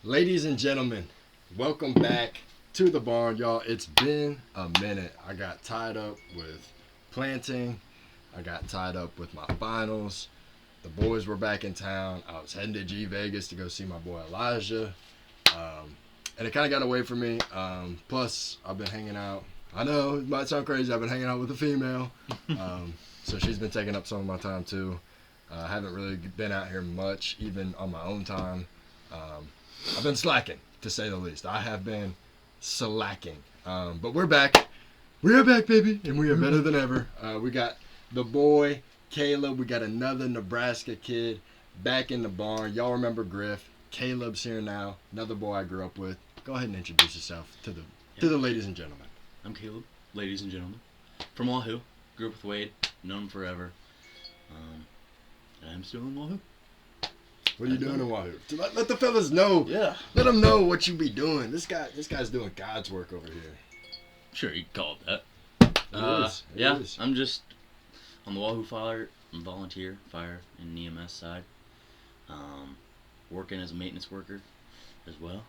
Ladies and gentlemen, welcome back to the barn, y'all. It's been a minute. I got tied up with planting. I got tied up with my finals. The boys were back in town. I was heading to G Vegas to go see my boy Elijah. And it kind of got away from me. Plus, I've been hanging out. I know it might sound crazy. I've been hanging out with a female. So she's been taking up some of my time too. I haven't really been out here much, even on my own time. I've been slacking, to say the least. I have been slacking. But we're back. We are back, baby. And we are better than ever. We got the boy, Kaleb. We got another Nebraska kid back in the barn. Y'all remember Griff. Kaleb's here now. Another boy I grew up with. Go ahead and introduce yourself to the ladies and gentlemen. I'm Kaleb, ladies and gentlemen. From Wahoo. Grew up with Wade. Known him forever. And I'm still in Wahoo. What are you doing in Wahoo? Let the fellas know. Yeah. Let them know what you be doing. This guy's doing God's work over here. Sure, you can call it that. It is. I'm just on the Wahoo Fire. I'm volunteer, fire, and EMS side. Working as a maintenance worker as well.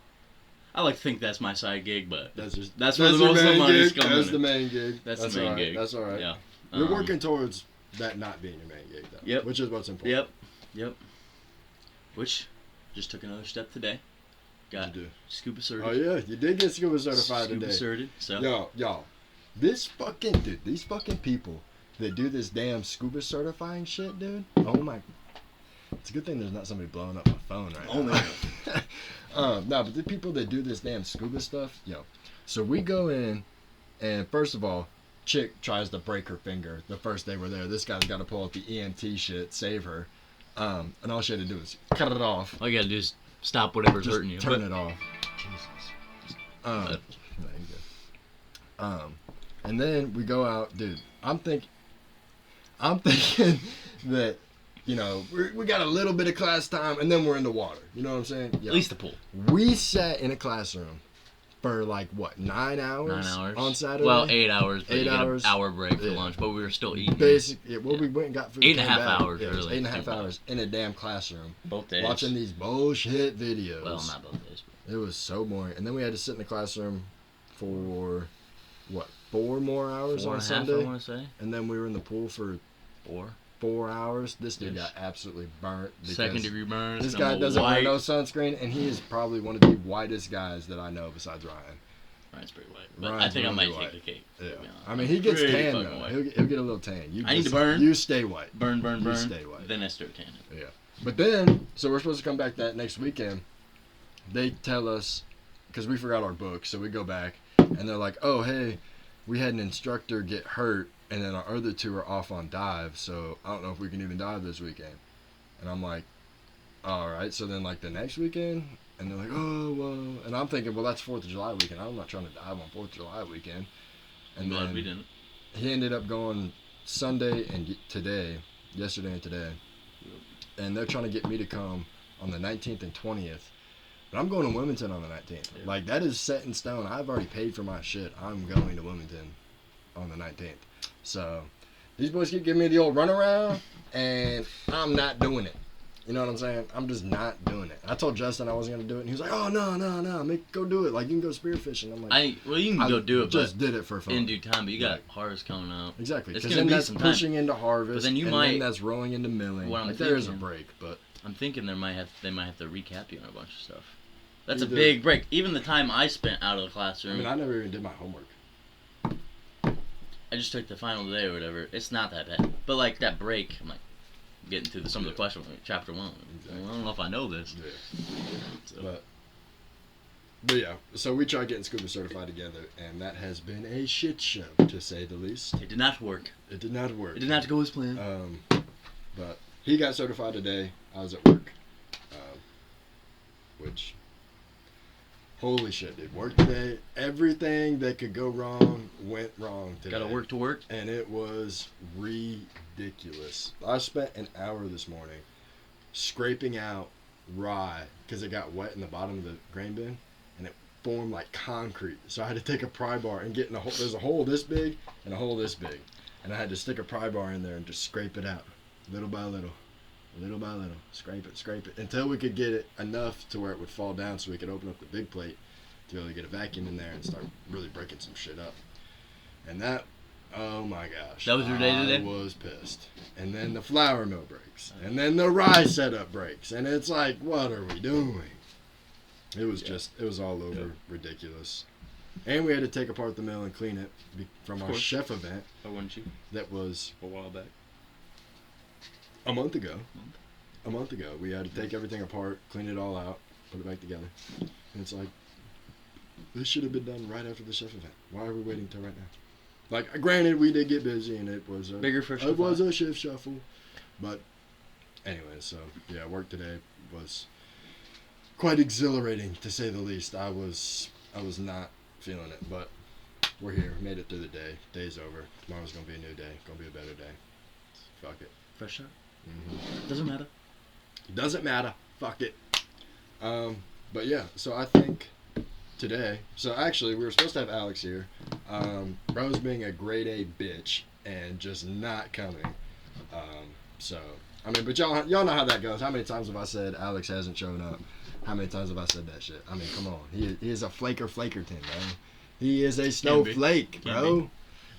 I like to think that's my side gig, but that's where the most of the money's coming. That's the main gig. That's the main gig. That's all right. Yeah. You're working towards that not being your main gig, though. Yep. Which is what's important. Yep. Which just took another step today. Got scuba certified. Oh yeah, you did get scuba certified today. Scuba certified. So. Y'all, these fucking people that do this damn scuba certifying shit, dude. Oh my. It's a good thing there's not somebody blowing up my phone right now. Oh no, but the people that do this damn scuba stuff, so we go in, and first of all, chick tries to break her finger the first day we're there. This guy's got to pull out the EMT shit, save her, and all she had to do is cut it off. All you gotta do is stop whatever's hurting you. Turn it off. Jesus. And then we go out, dude. I'm thinking that. We got a little bit of class time, and then we're in the water. You know what I'm saying? At least the pool. We sat in a classroom for 9 hours? 9 hours. On Saturday? Well, 8 hours. But 8 hours. An hour break for lunch, but we were still eating. We went and got food. 8.5 hours, yeah, really. 8.5 hours in a damn classroom. Both days. Watching these bullshit videos. Well, not both days. But... It was so boring. And then we had to sit in the classroom for, 4 more hours on Sunday? 4.5, I want to say. And then we were in the pool for... 4 hours. This dude got absolutely burnt. Second-degree burns. This guy doesn't wear no sunscreen, and he is probably one of the whitest guys that I know besides Ryan. Ryan's pretty white. But I think I might take the cake. Yeah. I mean, he gets tan, though. He'll get a little tan. I need to burn. You stay white. Burn. You stay white. Then I start tanning. Yeah. But then, so we're supposed to come back that next weekend. They tell us, because we forgot our book, so we go back, and they're like, oh, hey, we had an instructor get hurt, and then our other two are off on dive, so I don't know if we can even dive this weekend. And I'm like, all right. So then, the next weekend, and they're like, oh, well. And I'm thinking, well, that's 4th of July weekend. I'm not trying to dive on 4th of July weekend. And I'm glad we didn't. He ended up going Sunday and yesterday and today. And they're trying to get me to come on the 19th and 20th. But I'm going to Wilmington on the 19th. Yeah. That is set in stone. I've already paid for my shit. I'm going to Wilmington on the 19th. So, these boys keep giving me the old runaround, and I'm not doing it. You know what I'm saying? I'm just not doing it. I told Justin I wasn't going to do it, and he was like, oh, no, go do it. You can go spearfishing. I'm like, you can go do it, just did it for fun. In due time, but you got harvest coming out. Exactly. It's because going then to be that's some pushing time. into harvest, But then then that's rolling into milling. There is a break, but... I'm thinking they might have to recap you on a bunch of stuff. That's a big break. Even the time I spent out of the classroom. I never even did my homework. I just took the final day or whatever. It's not that bad. But that break, I'm getting through some of the questions, chapter 1. Exactly. Well, I don't know if I know this. Yeah. So. But yeah, so we tried getting scuba certified together, and that has been a shit show, to say the least. It did not work. It did not work. It did not go as planned. But he got certified today. I was at work. Which... Holy shit, dude. Work today. Everything that could go wrong went wrong today. Gotta work to work. And it was ridiculous. I spent an hour this morning scraping out rye because it got wet in the bottom of the grain bin and it formed like concrete. So I had to take a pry bar and get in a hole. There's a hole this big and a hole this big. And I had to stick a pry bar in there and just scrape it out little by little. little by little, scrape it, until we could get it enough to where it would fall down so we could open up the big plate to be able to get a vacuum in there and start really breaking some shit up. And that, oh my gosh. That was your day today? I was pissed. And then the flour mill breaks. And then the rye setup breaks. And it's like, what are we doing? It was it was all over ridiculous. And we had to take apart the mill and clean it from our chef event. Oh, wouldn't you? That was a while back. A month ago. We had to take everything apart, clean it all out, put it back together. And it's like, this should have been done right after the chef event. Why are we waiting till right now? Like, granted, we did get busy and it was a shift shuffle. But anyway, so yeah, work today was quite exhilarating to say the least. I was not feeling it, but we're here. Made it through the day. Day's over. Tomorrow's gonna be a new day. Gonna be a better day. Fuck it. Fresh start. Mm-hmm. Doesn't matter. Fuck it. But yeah, so I think today. So actually, we were supposed to have Alex here. Bro's being a grade A bitch and just not coming. So I mean, but y'all know how that goes. How many times have I said Alex hasn't shown up? How many times have I said that shit? I mean, come on. He is a flakerton, bro. He is a snowflake, bro.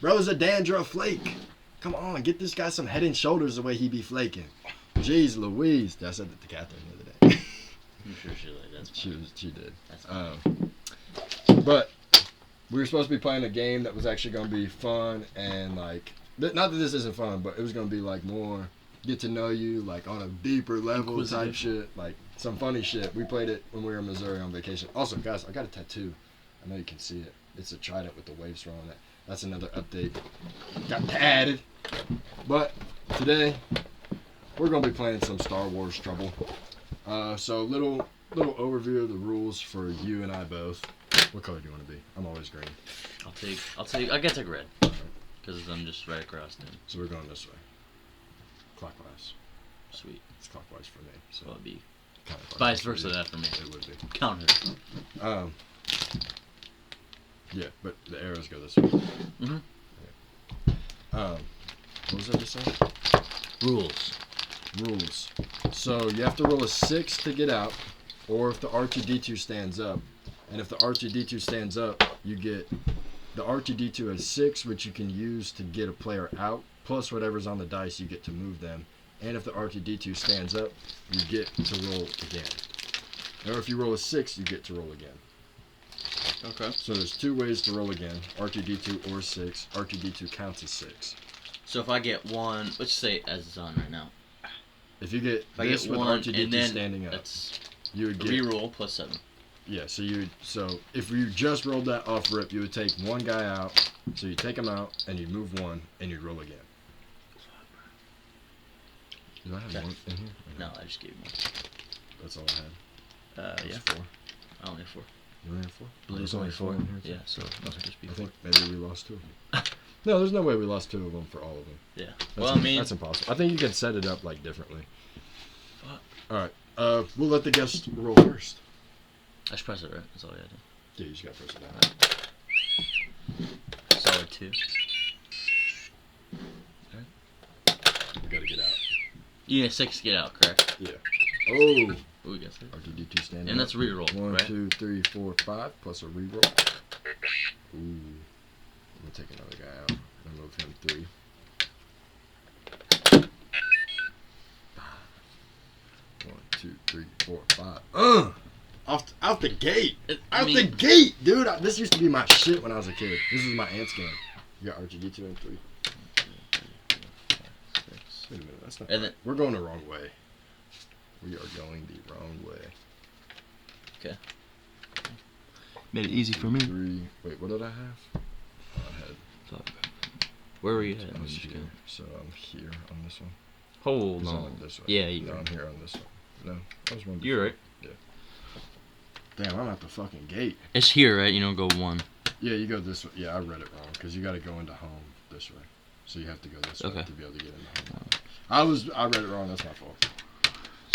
Bro's a dandruff flake. Come on, get this guy some Head and Shoulders the way he be flaking. Jeez Louise. I said that to Catherine the other day. I'm sure she like that. She did. But we were supposed to be playing a game that was actually going to be fun and like, not that this isn't fun, but it was going to be like more get to know you, like on a deeper level type shit, like some funny shit. We played it when we were in Missouri on vacation. Also, guys, I got a tattoo. I know you can see it. It's a trident with the waves rolling it. That's another update. Got added. But today we're gonna be playing some Star Wars trouble. So little overview of the rules for you and I both. What color do you want to be? I'm always green. I guess take red. Because I'm just right across them. So we're going this way. Clockwise. Sweet. It's clockwise for me. So it'll be vice versa that for me. It would be. Counter. Yeah, but the arrows go this way. Mm-hmm. What was I just saying? Rules. So you have to roll a 6 to get out, or if the R2D2 stands up. And if the R2D2 stands up, you get the R2D2 as 6, which you can use to get a player out, plus whatever's on the dice, you get to move them. And if the R2D2 stands up, you get to roll again. Or if you roll a 6, you get to roll again. Okay. So there's 2 ways to roll again. R2D2 or 6. R2D2 counts as 6. So if I get one, let's say as it's on right now. If you get if this with one, R2D2 standing up, you would get reroll plus 7. Yeah, so if you just rolled that off rip, you would take one guy out. So you take him out and you move one and you roll again. Do I have one in here? No, I just gave you one. That's all I had. Yeah. 4. I only have 4. You only have 4? There's only 4 in here. Yeah, so it must just be 4. I think maybe we lost 2 of them. No, there's no way we lost 2 of them for all of them. Yeah. That's impossible. I think you can set it up like differently. Fuck. All right. We'll let the guest roll first. I should press it, right? That's all you had to do. Yeah, you just got to press it down. Solid 2. Okay. We got to get out. You need a 6 to get out, correct? Yeah. Oh. We got 6. R2D2 standing. And that's a reroll, 1, right? 2, 3, 4, 5 plus a reroll. Ooh. I'm gonna take another guy out and move him 3. 1, 2, 3, 4, 5. Out the gate. The gate, dude. This used to be my shit when I was a kid. This was my aunt's game. You got R2D2 and 3. Wait a minute, that's not. Right. We're going the wrong way. We are going the wrong way. Okay. Made it easy for me. 3. Wait, what did I have? Oh, I had. Where were you at? I was here. So I'm here on this one. Hold on. This way. Yeah, you No, are. I'm here on this one. No, I was one. You're right. Yeah. Damn, I'm at the fucking gate. It's here, right? You don't go 1. Yeah, you go this way. Yeah, I read it wrong because you got to go into home this way. So you have to go this way to be able to get into home. I read it wrong. That's my fault.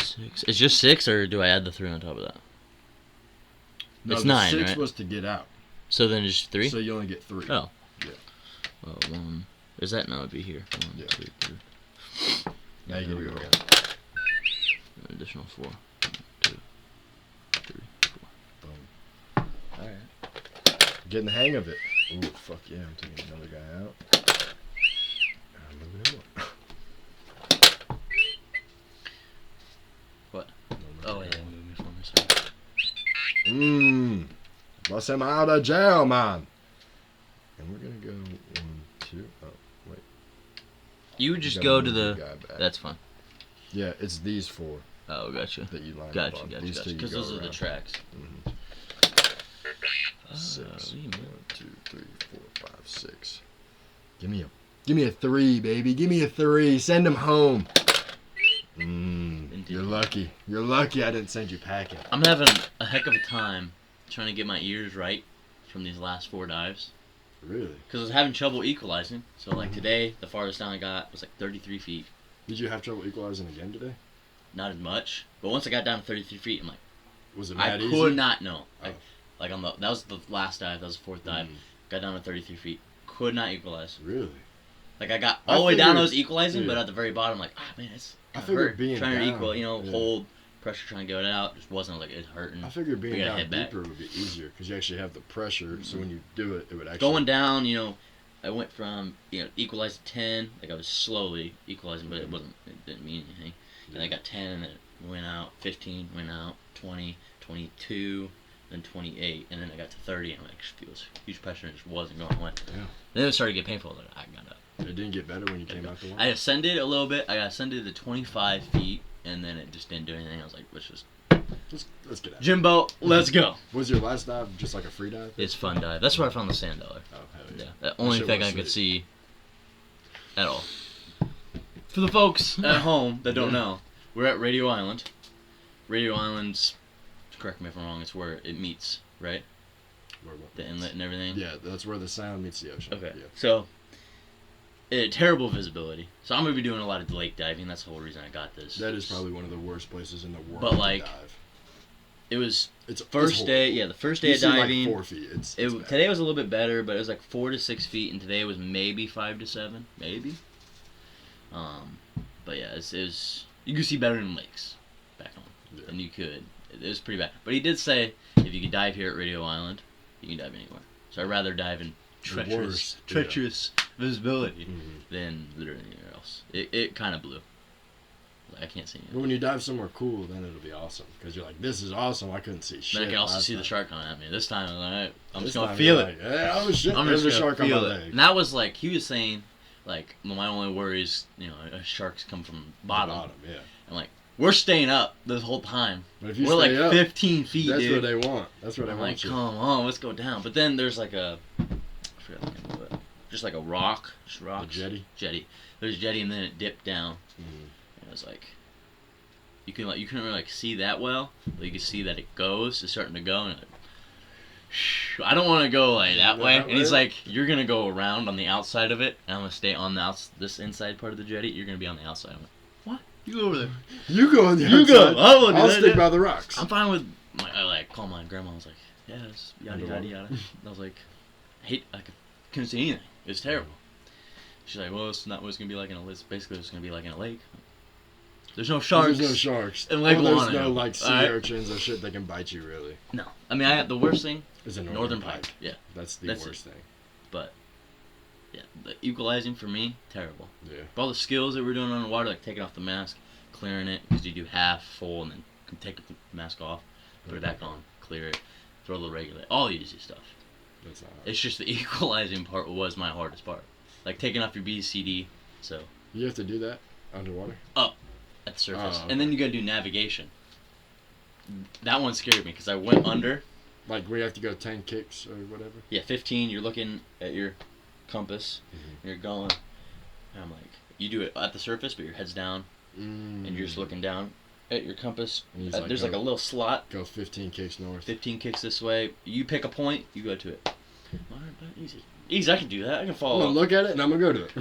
6. It's just 6, or do I add the 3 on top of that? No, it's the 9, 6 right? was to get out. So then it's 3? So you only get 3. Oh. Yeah. Well, 1. Is that? No, it'd be here. 1, Yeah. 2, 3. Now you get to go again. An additional 4. 1, 2, 3, 4. Boom. Alright. Getting the hang of it. Ooh, fuck yeah, I'm taking another guy out. I'm moving him up. What? No, Oh, yeah, no. move me for me, sorry. Bust him out of jail, man. And we're gonna go 1, 2. Oh, wait. You just gotta go move to your the. guy back. That's fine. Yeah, it's these 4 Oh, gotcha. that you line up Gotcha, on. gotcha, These gotcha. 2 you Because go those are the around. tracks. 6. You 1, man. 2, 3, 4, 5, 6. Give me a 3, baby. Give me a 3. Send him home. You're lucky. You're lucky I didn't send you packing. I'm having a heck of a time trying to get my ears right from these last 4 dives. Really? Because I was having trouble equalizing. So, like, today, the farthest down I got was, like, 33 feet. Did you have trouble equalizing again today? Not as much. But once I got down to 33 feet, I'm like, Was it I mad could easy? not know. Oh. Like, that was the last dive. That was the 4th dive. Got down to 33 feet. Could not equalize. Really? Like, I got all the way down, I was equalizing, but at the very bottom, like, man, it's figured being trying to down, equal, hold pressure, trying to get it out. Just wasn't like it's hurting. I figured being We gotta down head back. deeper would be easier because you actually have the pressure. So when you do it, it would actually Going down, I went from equalized to 10. Like I was slowly equalizing, but it didn't mean anything. And I got 10, and then it went out. 15 went out. 20, 22, then 28, and then I got to 30, and I just feels huge pressure and it just wasn't going away. Yeah. Then it started to get painful. Like, I got up. It didn't get better when you came out the water? I ascended a little bit. I ascended to 25 feet, and then it just didn't do anything. I was like, Let's get out. Jimbo, let's go. Was your last dive just like a free dive? It's fun dive. That's where I found the sand dollar. Oh, hell yeah. Yeah, the only thing I could see at all. For the folks at home that don't know, we're at Radio Island. Radio Island's, correct me if I'm wrong, it's where it meets, right? Where what? The inlet and everything. Yeah, that's where the sound meets the ocean. Okay. Yeah. So, terrible visibility. So I'm going to be doing a lot of lake diving. That's the whole reason I got this. That is probably one of the worst places in the world But, like, to dive. It was It's first day, yeah, the first day of diving. Like 4 feet. It's bad. Today was a little bit better, but it was like 4 to 6 feet, and today was maybe 5 to 7, maybe. But yeah, it was you could see better in lakes back home, and you could. It was pretty bad. But he did say if you could dive here at Radio Island, you can dive anywhere. So I'd rather dive in treacherous visibility than literally anywhere else. It kind of blew. I can't see it. But when you dive somewhere cool, then it'll be awesome. Because you're like, this is awesome. I couldn't see shit. But I can also see time. the shark coming at me. This time, I'm This just going to time feel you're it. Like, hey, oh shit, I'm there's just a gonna shark on my feel leg. it. And that was like, he was saying, like, my only worry is, sharks come from bottom. Yeah. I'm like, we're staying up this whole time. But if you We're stay like up, 15 feet, that's dude. what they want. That's what they I'm want like, you. come on, let's go down. But then there's like a, I forgot the name of it. Just like a rock. Just rocks. A jetty? Jetty. There's a jetty, and then it dipped down. Mm-hmm. And it was like, you couldn't really see that well, but you could see that it goes. It's starting to go, and like, I don't want to go like that way. And he's like, you're gonna go around on the outside of it, and I'm gonna stay on this inside part of the jetty. You're gonna be on the outside. I'm like, what? You go over there. You go on the You outside. go. I'll stick by the rocks. I'm fine with. I like called my grandma. I was like, yes, yada yada yada. And I was like, I couldn't see anything. It's terrible. She's like, well, it's not what it's gonna be like in a lake. It's basically it's gonna be like in a lake. There's no sharks. There's no sharks. And Lake there's Lana. no like sea Alright. urchins or shit that can bite you really. No, I mean the worst thing Is a northern pike. Yeah, That's the That's worst thing. but yeah, the equalizing for me terrible. Yeah. But all the skills that we're doing on the water, like taking off the mask, clearing it because you do half full and then take the mask off, put it back on, clear it, throw the regulate, all easy stuff. That's not hard. It's just the equalizing part was my hardest part, like taking off your BCD. So You have to do that underwater? up at the surface, Oh, okay. and then you gotta do navigation. That one scared me because I went under. Like where you have to go 10 kicks or whatever? Yeah, 15. You're looking at your compass. And you're going. And I'm like, you do it at the surface, but your head's down, and you're just looking down at your compass. And he's There's like a little slot. Go 15 kicks north. 15 kicks this way. You pick a point. You go to it. Alright, easy. Easy. I can do that. I can I'm follow. gonna look at it and I'm gonna go to it.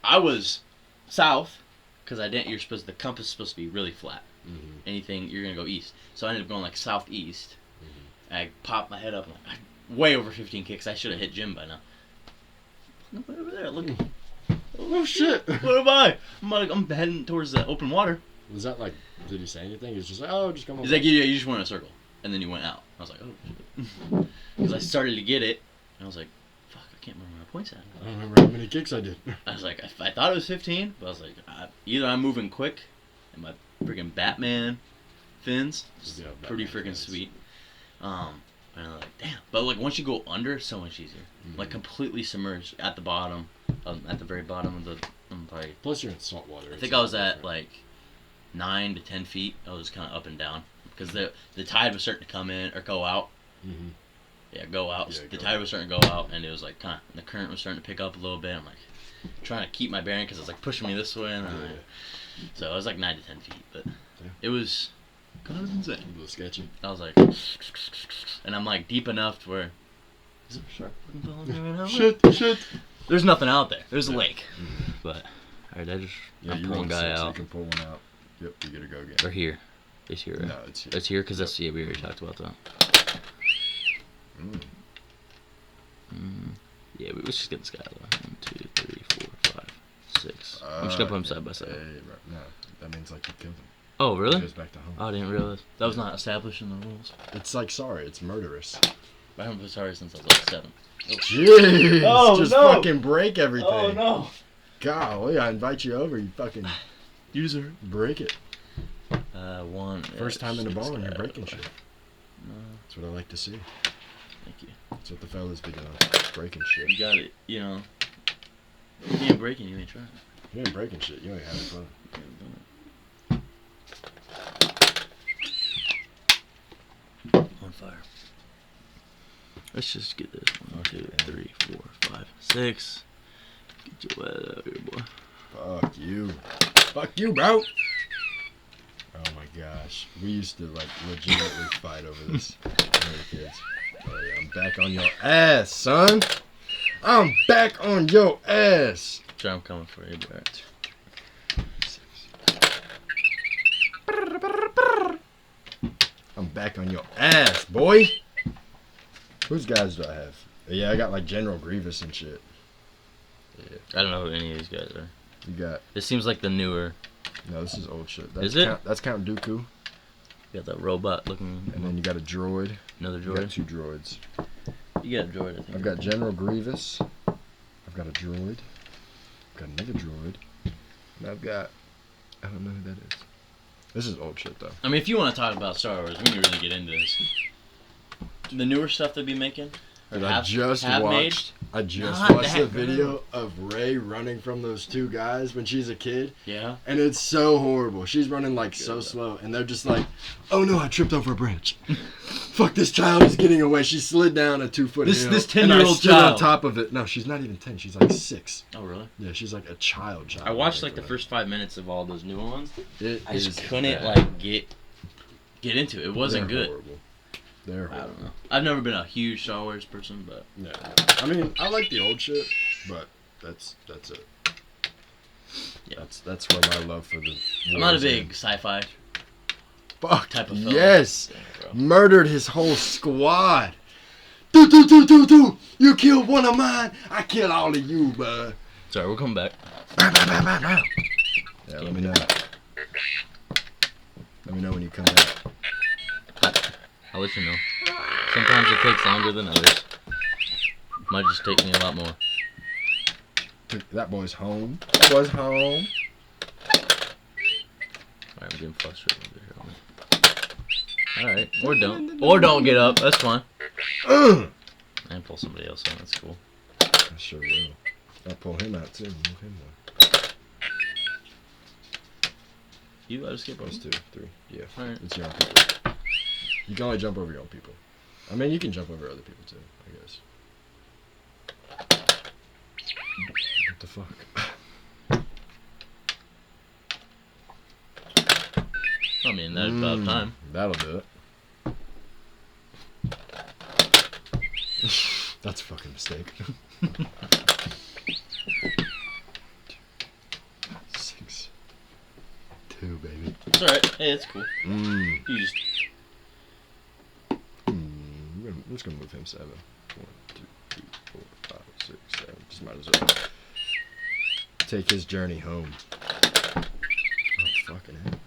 I was south because I didn't. The compass is supposed to be really flat. Anything you're gonna go east. So I ended up going like southeast. I popped my head up. And way over 15 kicks. I should have hit Jim by now. Look over there. Look. Oh shit! What am I? I'm heading towards the open water. Was that like? Did he say anything? He was just like, oh, just come on. He's like, yeah, you just went in a circle, and then you went out. I was like, oh shit. Because I started to get it, and I was like, fuck, I can't remember my points at. I don't remember how many kicks I did. I was like, I thought it was 15, but I was like, either I'm moving quick, and my freaking Batman fins, pretty freaking sweet. And I'm like, damn. But like once you go under, it's so much easier. Mm-hmm. Like completely submerged at the bottom, at the very bottom of the. Like, plus you're in salt water. I think I was at like 9 to 10 feet. I was kind of up and down because the tide was starting to come in or go out. Mm-hmm. Yeah, go out. Yeah, the tide was starting to go out, and it was like kind of the current was starting to pick up a little bit. I'm like trying to keep my bearing because it's like pushing me this way, and so I was like 9 to 10 feet, but it was kind of insane. A little sketchy. I was like, and I'm like deep enough to where. Is there a shark fucking following me right now? Shit. There's nothing out there. There's a lake. Mm-hmm. But, alright, I'm you pulling guy out. You can pull one out. Yep, you gotta go again. Or here. It's here, right? No, it's here. It's here because that's, we already talked about that. Yeah, let's just get this guy out. 1, 2, 3, 4, 5, 6. I'm just gonna put him side by side. No, that means like you killed him. Oh, really? He goes back to home. Oh, I didn't realize. That was not established in the rules. It's like sorry, it's murderous. I haven't been sorry since I was like 7. Oh. Jeez! Oh, just no. fucking break everything. Oh, no. Golly, I invite you over, you fucking user. Break it. One. First time in the bar and you're breaking shit. No. That's what I like to see. Thank you. That's what the fellas be doing. Breaking shit. You got it, you know. If you ain't breaking, you ain't trying. You ain't breaking shit, you ain't having fun. On fire. Let's just get this. 1, 2, 3, 4, 5, 6. Get your wet out here, boy. Fuck you. Fuck you, bro. Oh my gosh. We used to like legitimately fight over this when we were kids. Oh yeah, I'm back on your ass, son. I'm back on your ass. Sure, I'm coming for you, bro. I'm back on your ass, boy. Whose guys do I have? Yeah, I got like General Grievous and shit. Yeah. I don't know who any of these guys are. You got. This seems like the newer. No, this is old shit. That's is it? That's Count Dooku. You got that robot looking. And then you got a droid. Another droid. You got 2 droids. You got a droid, I think. I've got General Grievous. I've got a droid. I've got another droid. And I've got. I don't know who that is. This is old shit though. I mean, if you want to talk about Star Wars, we can really get into this. The newer stuff they'd be making. Dude, I just watched the video of Rey running from those 2 guys when she's a kid. Yeah. And it's so horrible. She's running like so slow, and they're just like, "Oh no, I tripped over a branch. Fuck, this child is getting away." She slid down a 2-foot hill. This 10-year-old child child on top of it. No, she's not even 10. She's like 6. Oh really? Yeah, she's like a child. I watched like the first 5 minutes of all those newer ones. I just couldn't like get into it. It wasn't good. Horrible. They're horrible. I don't know. I've never been a huge Star Wars person, but yeah. I mean, I like the old shit, but that's it. Yeah. That's where my love for the. I'm not a big sci-fi. Fuck type of film. Yes. Murdered his whole squad. Do. You killed one of mine. I kill all of you, bud. Sorry, we'll come back. Yeah, let me know. Let me know when you come back. I'll let you know. Sometimes it takes longer than others. Might just take me a lot more. That boy's home. That boy's home. Alright, I'm getting frustrated here. Alright, or don't get up. That's fine. And pull somebody else in. That's cool. I sure will. I'll pull him out too. Move him out. You let us skip over? 2, 3. Yeah. Alright. It's your own people. You can only jump over your own people. I mean, you can jump over other people too, I guess. What the fuck? I mean, that's about time. That'll do it. That's a fucking mistake. 6, 2, baby. It's alright. Hey, it's cool. You just... I'm just gonna move him 7. 1, 2, 3, 4, 5, 6, 7. Just might as well take his journey home. Oh, fucking hell.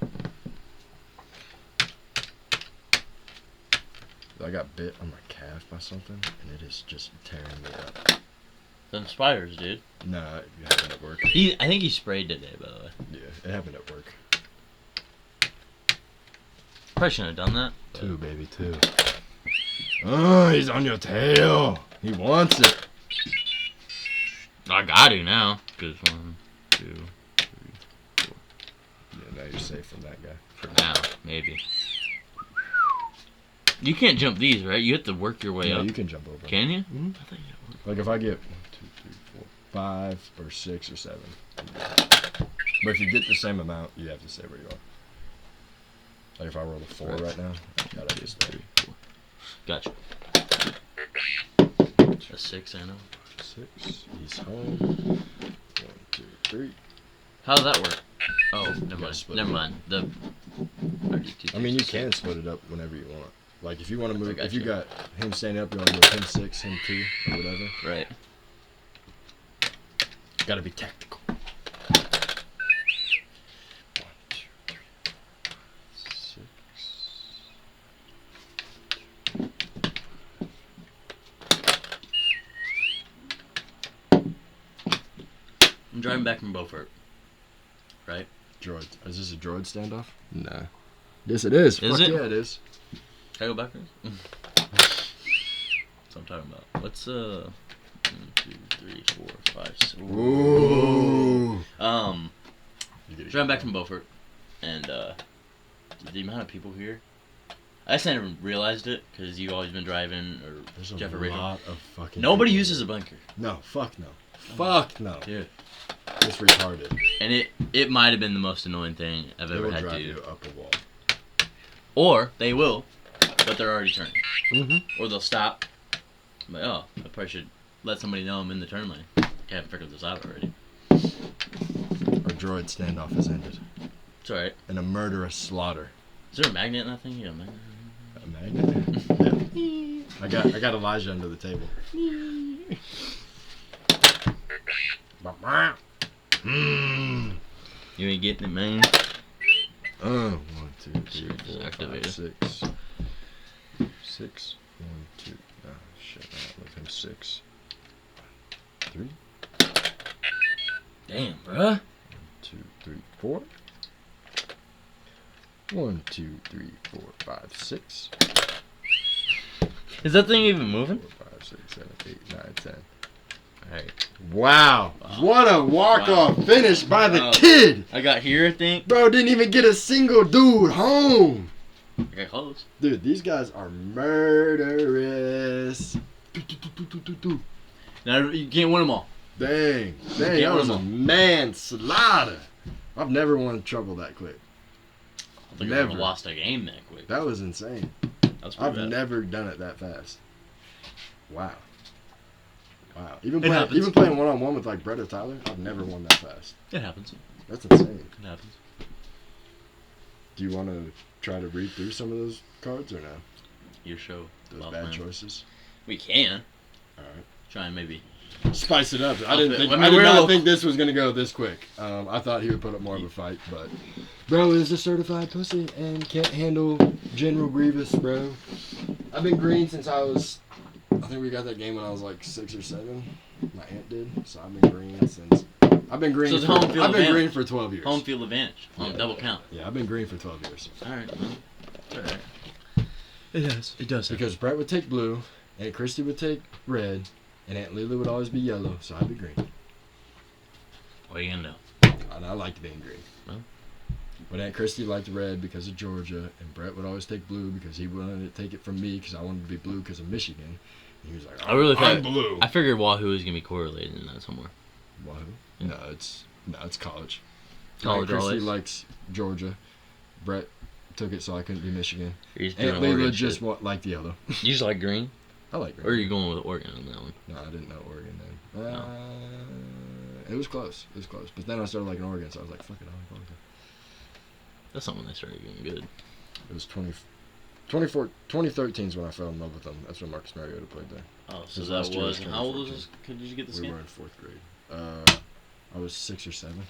I got bit on my calf by something, and it is just tearing me up. Them spiders, dude. Nah, it happened at work. I think he sprayed today, by the way. Yeah, it happened at work. Probably shouldn't have done that. 2, baby, 2. Oh, he's on your tail. He wants it. I got to now. Cause 1, 2, 3, 4. Yeah, now you're safe from that guy. For now, maybe. You can't jump these, right? You have to work your way up. Yeah, you can jump over. Can you? Mm-hmm. I think you Like if I get 1, 2, 3, 4, 5, or 6, or 7. But if you get the same amount, you have to stay where you are. Like if I roll a 4 right now, I gotta just 3, 4. Gotcha. A 6, I know. 6. He's home. 1, 2, 3. How does that work? Oh, never mind. split Never it. mind. I mean, you can split it up whenever you want. Like if you want to move, if you Gotcha. got him standing up, you want to go him 6, him 2, or whatever. Right. Gotta be tactical. 1, 2, 3, 6. I'm driving back from Beaufort. Right? Droid. Is this a droid standoff? Nah. Yes, it is. Is Fuck it? yeah, it is. Can I go backwards? That's what I'm talking about. What's 1, 2, 3, 4, 5, 6. Ooh. Driving back from Beaufort, and the amount of people here. I just never realized it because you've always been driving, or There's Jeff a or Rachel. lot of fucking. Nobody people uses here. a bunker. No, fuck no. Fuck no. Dude. It's retarded. And it might have been the most annoying thing I've It ever will had drive to you do. up a wall. Or they will, but they're already turning. Mm-hmm. Or they'll stop. I'm like, oh, I probably should let somebody know I'm in the turn lane. I haven't figured this out already. Our droid standoff has ended. It's alright. In a murderous slaughter. Is there a magnet in that thing? Yeah, magnet. A magnet? Yeah. I got Elijah under the table. Mm. You ain't getting it, man. 1, 2, 3, Sure, 4, 5, activate it. 6. 6. 1, 2. Oh shit! I with him 6. 3. Damn, bruh. 1, 2, 3, 4. 1, 2, 3, 4, 5, 6. Is that thing even moving? 4, 5, 6, 7, 8, 9, 10. Alright. Wow. What a walk-off finish by the Wow. kid. I got here, I think. Bro, didn't even get a single dude home. I got close. Dude, these guys are murderous. Now, you can't win them all. Dang, that was a manslaughter. I've never won trouble that quick. I think Never. I've lost a game that quick. That was insane. That's pretty I've bad. never done it that fast. Wow. It happens. Even playing one-on-one with like Brett or Tyler, I've never won that fast. It happens. That's insane. It happens. Do you want to try to read through some of those cards or no? Your show. Those Love, bad man. choices. We can. Alright. Try and maybe. Spice it up. I Let did me not real- think this was gonna go this quick. I thought he would put up more of a fight, but bro is a certified pussy and can't handle General Grievous, bro. I've been green since I think we got that game when I was like 6 or 7. My aunt did, so I've been green since. I've been green. So it's for, home field I've been advantage. green for 12 years. Home field advantage. On Yeah. double count. Yeah, I've been green for 12 years. Alright, well. It's alright. It does. It does. Because Brett would take blue, Aunt Christy would take red, and Aunt Lily would always be yellow, so I'd be green. What are you gonna do? And I liked being green. Well. But Aunt Christy liked red because of Georgia, and Brett would always take blue because he wanted to take it from me because I wanted to be blue because of Michigan. And he was like, I really I'm thought- blue. I figured Wahoo was gonna be correlated in that somewhere. Wahoo? Yeah. No, it's college. College Aunt Christy always. likes Georgia. Brett took it so I couldn't be Michigan. You're just doing Aunt Lila Oregon just shit. liked yellow. You just like green? I like green. Or are you going with Oregon on that one? No, I didn't know Oregon then. No. It was close. It was close. But then I started liking Oregon, so I was like, fuck it, I like Oregon. That's not when they started getting good. It was 2013 is when I fell in love with them. That's when Marcus Mariota played there. Oh, so His that last year was was. How old was 2014. this? Did you get this We game? were in 4th grade. I was 6 or 7.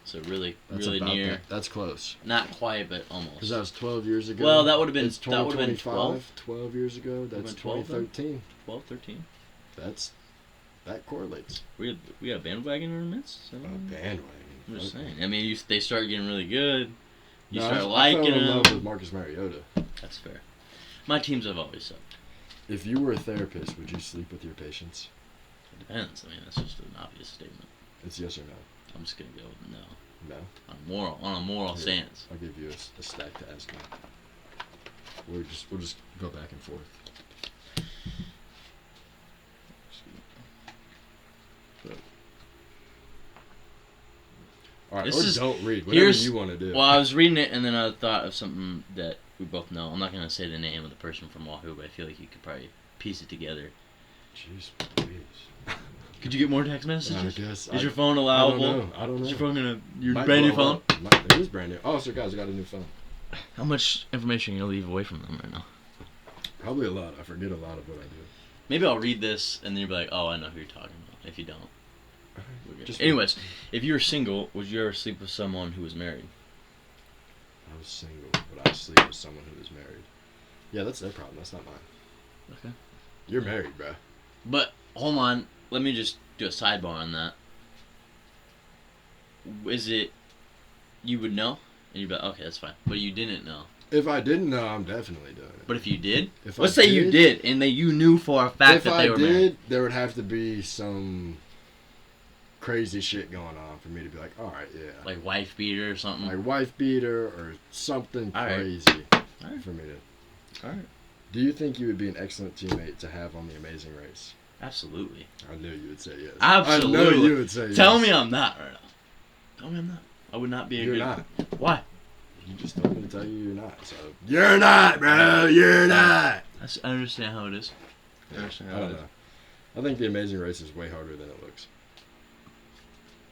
So really, That's really about near. that. That's close. Not quite, but almost. Because that was 12 years ago. Well, that would have been. It's That would have been 12. 12 years ago. That's 12 then? 2013. 12, 13. That correlates. We got a bandwagon in our midst. So. Bandwagon. I'm just saying. I mean, they start getting really good. You No, start I liking fell in them. love with Marcus Mariota. That's fair. My teams have always sucked. If you were a therapist, would you sleep with your patients? It depends. I mean, that's just an obvious statement. It's yes or no. I'm just gonna go with no. No. On a moral stance. I'll give you a stack to ask me. We'll just go back and forth. All right, don't read. Whatever you want to do. Well, I was reading it and then I thought of something that we both know. I'm not gonna say the name of the person from Wahoo, but I feel like you could probably piece it together. Jeez, please. Could you get more text messages? I guess. Is your phone allowable? I don't know. Is your phone your brand new phone? It is brand new. Oh, so guys, I got a new phone. How much information are you gonna leave away from them right now? Probably a lot. I forget a lot of what I do. Maybe I'll read this and then you'll be like, oh, I know who you're talking about. If you don't. Just anyways, if you were single, would you ever sleep with someone who was married? I was single, but I sleep with someone who was married. Yeah, that's their problem. That's not mine. Okay. You're married, bro. But hold on, let me just do a sidebar on that. Is it you would know and you'd be like, okay, that's fine, but you didn't know? If I didn't know, I'm definitely doing it. But if you did, if let's say you did, and you knew for a fact that they were married. If I did, there would have to be some crazy shit going on for me to be like, all right, yeah. Like wife beater or something? Like wife beater or something crazy for me to... All right. Do you think you would be an excellent teammate to have on The Amazing Race? Absolutely. I knew you would say yes. Absolutely. I know you would say yes. Tell me I'm not right now. Tell me I'm not. I would not be a You're good... not. Why? You just told me to tell you you're not, so... You're not, bro! You're not! I understand how it is. I don't know. I think The Amazing Race is way harder than it looks.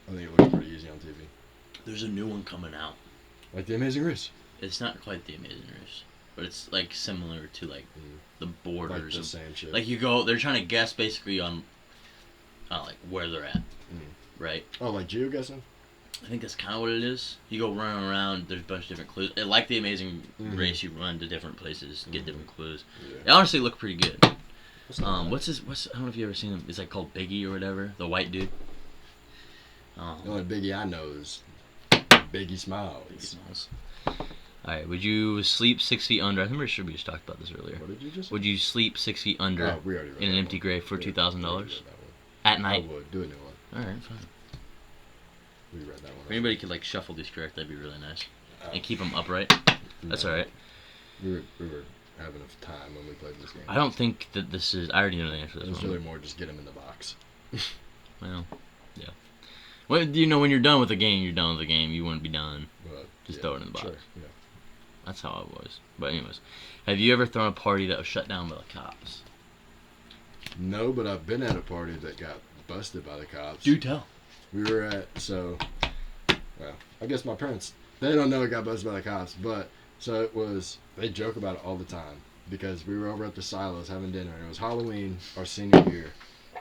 I think it looks pretty easy on TV. There's a new one coming out. Like The Amazing Race? It's not quite The Amazing Race, but it's like similar to like the borders. Like the same shit. Like you go, they're trying to guess basically on like where they're at, right? Oh, like geoguessing? I think that's kind of what it is. You go running around, there's a bunch of different clues. Like The Amazing Race, you run to different places, get different clues. Yeah. They honestly look pretty good. What's I don't know if you ever seen him. It's like called Biggie or whatever, the white dude. The only Biggie I know is Biggie Smiles. Biggie Smiles. Alright, would you sleep 6 feet under? I'm pretty sure we just talked about this earlier. What did you just say? Would you sleep 6 feet under in an empty grave for $2,000 at night? I would. Do a new one. Alright, fine. We read that one. If anybody could like shuffle these correct, that'd be really nice. And keep them upright. That's alright. We were having a time when we played this game. I don't think that this is... I already know the answer to this one. It was really more just get them in the box. Well, yeah. Well, you know, when you're done with the game, you're done with the game. You wouldn't be done. Just throw it in the box. Sure, yeah. That's how I was. But anyways, have you ever thrown a party that was shut down by the cops? No, but I've been at a party that got busted by the cops. Do tell. We were at, well, I guess my parents, they don't know it got busted by the cops, but, so it was, they joke about it all the time, because we were over at the Silos having dinner, and it was Halloween, our senior year,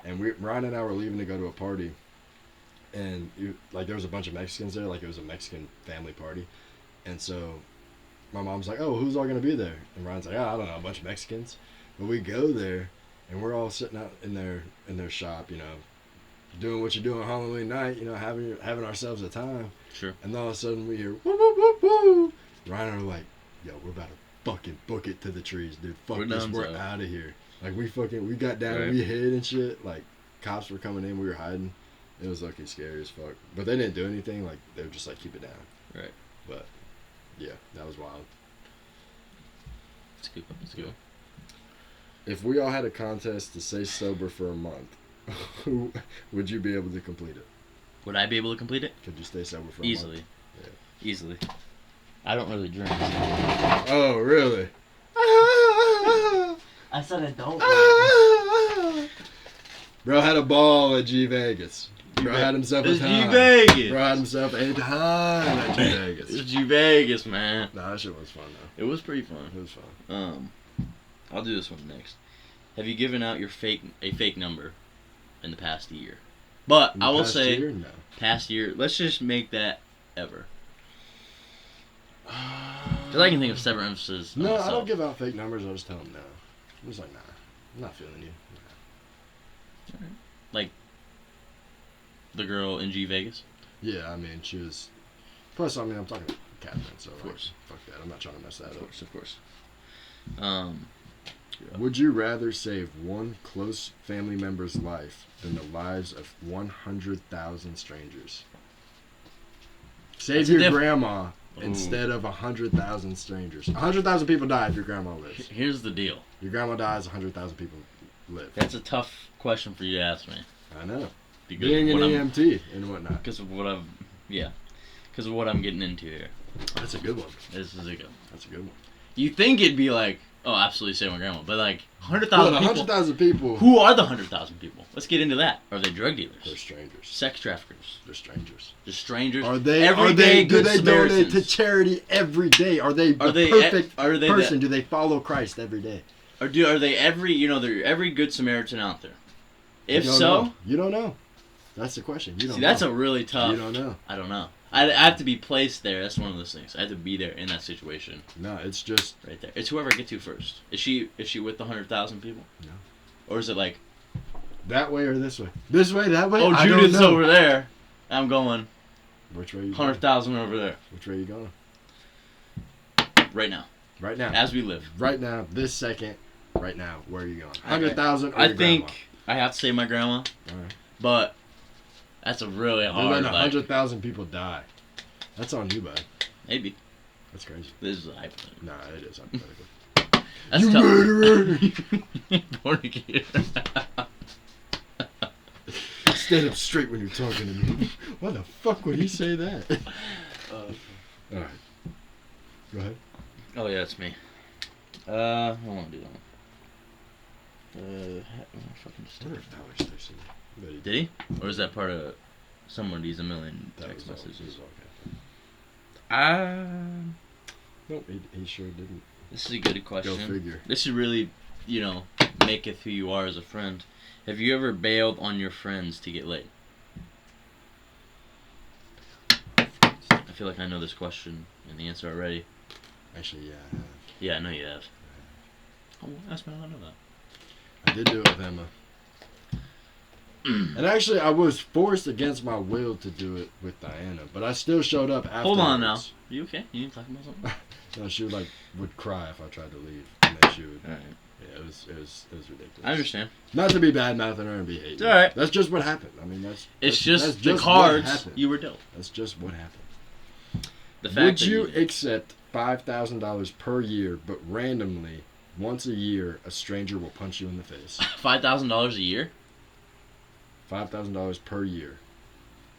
and Ryan and I were leaving to go to a party, and, there was a bunch of Mexicans there, like it was a Mexican family party, and so, my mom's like, oh, who's all going to be there? And Ryan's like, I don't know, a bunch of Mexicans, but we go there, and we're all sitting out in their shop, doing what you do on Halloween night, having ourselves a time. Sure. And all of a sudden we hear, woo, woo, woo, woo. Ryan and I are like, yo, we're about to fucking book it to the trees, dude. Fuck this, we're out of here. Like, we got down, we hid and shit. Like, cops were coming in, we were hiding. It was looking scary as fuck. But they didn't do anything. Like, they were just like, keep it down. Right. But, yeah, that was wild. That's good. That's good. If we all had a contest to stay sober for a month, would you be able to complete it? Would I be able to complete it? Could you stay sober for a month? Easily. Yeah. Easily. I don't really drink. Oh, really? I said I don't. Bro had a ball at G Vegas. Bro had himself a time. G Vegas. Bro had himself a time at G Vegas. It's G Vegas, man. Nah, that shit was fun though. It was pretty fun. It was fun. I'll do this one next. Have you given out a fake number in the past year? But I will say, no. Past year. Let's just make that ever? Because I can think of several emphases. No, I don't give out fake numbers. I just tell them no. I'm just like, nah, I'm not feeling you. Nah. Right. Like the girl in G Vegas? Yeah, I mean, she was. Plus, I mean, I'm talking to Catherine, so of course. Fuck that. I'm not trying to mess that up. Of course. Would you rather save one close family member's life than the lives of 100,000 strangers? Save your grandma instead of 100,000 strangers. 100,000 people die if your grandma lives. Here's the deal. Your grandma dies, 100,000 people live. That's a tough question for you to ask me. I know. Because being an EMT and whatnot. Because of what I'm, because of what I'm getting into here. That's a good one. This is a good one. That's a good one. You think it'd be like, oh, absolutely save my grandma, but like 100,000 people. 100,000 people. Who are the 100,000 people? Let's get into that. Are they drug dealers? They're strangers. Sex traffickers. They're strangers. They're strangers. Are they? Everyday Do good they Samaritans. donate to charity every day? Are they perfect person? Do they follow Christ every day? Or are they they're every good Samaritan out there? If so, you don't know. That's the question. You don't. See, that's a really tough. You don't know. I don't know. I have to be placed there. That's one of those things. I have to be there in that situation. No, it's just right there. It's whoever I get to first. Is she with the 100,000 people? No. Or is it like that way or this way? This way, that way? Oh, Judith's over there. I'm going. Which way are you 100,000 over there. Which way are you going? Right now. Right now. As we live. Right now, this second. Right now, where are you going? 100,000. I think I have to say my grandma. All right. But that's a really hard. Then 100,000 people die. That's on you, bud. Maybe. That's crazy. This is a hypothetical. Nah, it is hypothetical. That's you tough. Murderer! Born again. Stand up straight when you're talking to me. Why the fuck would he say that? All right. Go ahead. Oh yeah, it's me. I want to do that one. Wonder if Tyler's texting me. Did he? Or is that part of somebody's a million text messages? Nope, he sure didn't. This is a good question. Go figure. This should really, maketh who you are as a friend. Have you ever bailed on your friends to get laid? I feel like I know this question and the answer already. Actually, yeah, I have. Yeah, I know you have. Oh, ask me how I know that. I did do it with Emma. And actually, I was forced against my will to do it with Diana, but I still showed up afterwards. Hold on now. Are you okay? You need to talk about something? No, she would cry if I tried to leave, and then she would. All right. Yeah, it was ridiculous. I understand. Not to be bad mouthing her and be hating. It's all right. That's just what happened. I mean, that's just the cards you were dealt. That's just what happened. The fact Would you accept $5,000 per year, but randomly once a year a stranger will punch you in the face? $5,000 a year? $5,000 per year.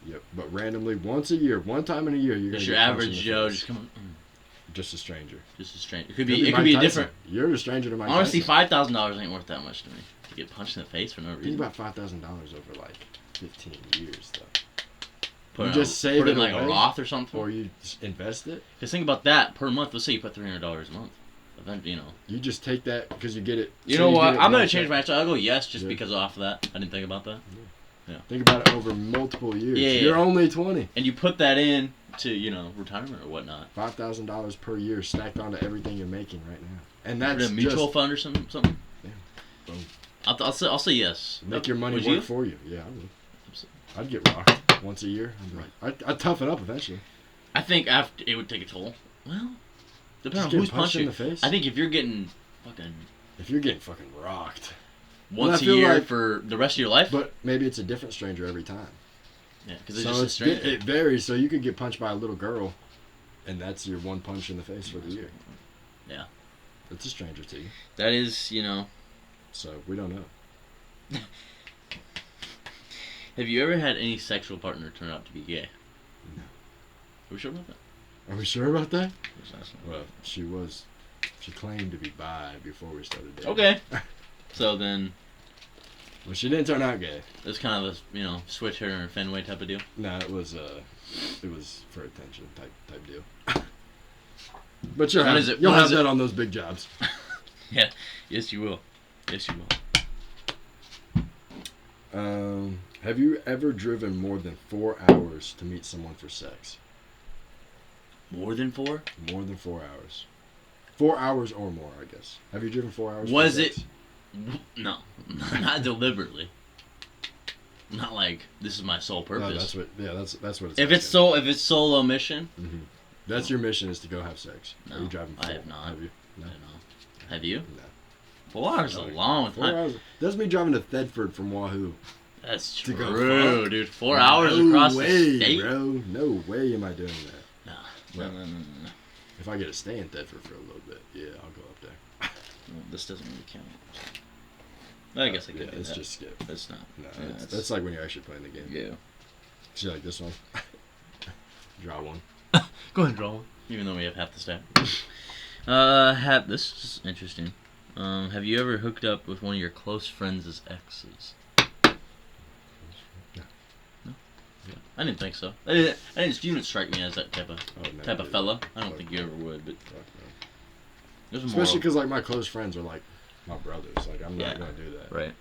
Yep, but randomly once a year, one time in a year, you're gonna. Just your average Joe, just come on. Just a stranger. Just a stranger. It could be a different. You're a stranger to Mike Honestly, Tyson. $5,000 ain't worth that much to me. To get punched in the face for no reason. Think about $5,000 over like 15 years, though. Put you just save it it in like away, a Roth or something. or you just invest it. Because think about that per month. Let's say you put $300 a month. But then You just take that because you get it. You know what? I'm gonna change my answer. I'll go yes, just because off of that. I didn't think about that. Yeah. Think about it over multiple years. Yeah, You're only 20. And you put that in to retirement or whatnot. $5,000 per year stacked onto everything you're making right now, and that's a mutual fund or something. Yeah. Boom. I'll say yes. Make your money Would work you? for you. Yeah, I would. I'd get rocked once a year. I'd toughen up eventually. I think after it would take a toll. Well, depending on who's punched in punching. the face. I think if you're getting fucking rocked once a year for the rest of your life. But maybe it's a different stranger every time. Yeah, because it's just a stranger. It varies. So you could get punched by a little girl, and that's your one punch in the face for the year. Yeah. It's a stranger to you. That is, So we don't know. Have you ever had any sexual partner turn out to be gay? No. Are we sure about that? Are we sure about that? Well, she claimed to be bi before we started dating. Okay. So then. Well, she didn't turn out gay. It was kind of a, switch hitter and Fenway type of deal? No, it was for attention type deal. But you'll have that on those big jobs. Yeah. Yes, you will. Yes, you will. Have you ever driven more than 4 hours to meet someone for sex? More than 4? More than 4 hours. 4 hours or more, I guess. Have you driven 4 hours? Was it? No, not deliberately. Not like this is my sole purpose. No, that's what. Yeah, that's what it's. If it's solo mission. Mm-hmm. That's your mission is to go have sex. No, Are you driving? I have not. Have you? No. Have you? No. 4 hours is a long time. 4 hours. That's me driving to Thedford from Wahoo. That's to true, dude. 4 hours across the state. Bro. No way am I doing that. No. If I get to stay in Thedford for a little bit, yeah, I'll go up there. Well, this doesn't really count. I guess I could do it's that. just skip. It's not. No, that's like when you're actually playing the game. Yeah. See, like this one. Draw one. Go ahead and draw one. Even though we have half the stack. This is interesting. Have you ever hooked up with one of your close friends' exes? No. No? Yeah. I didn't think so. You didn't strike me as that type of fella. I don't think you ever would, but especially because like my close friends are like my brothers. Like I'm not gonna do that. Right.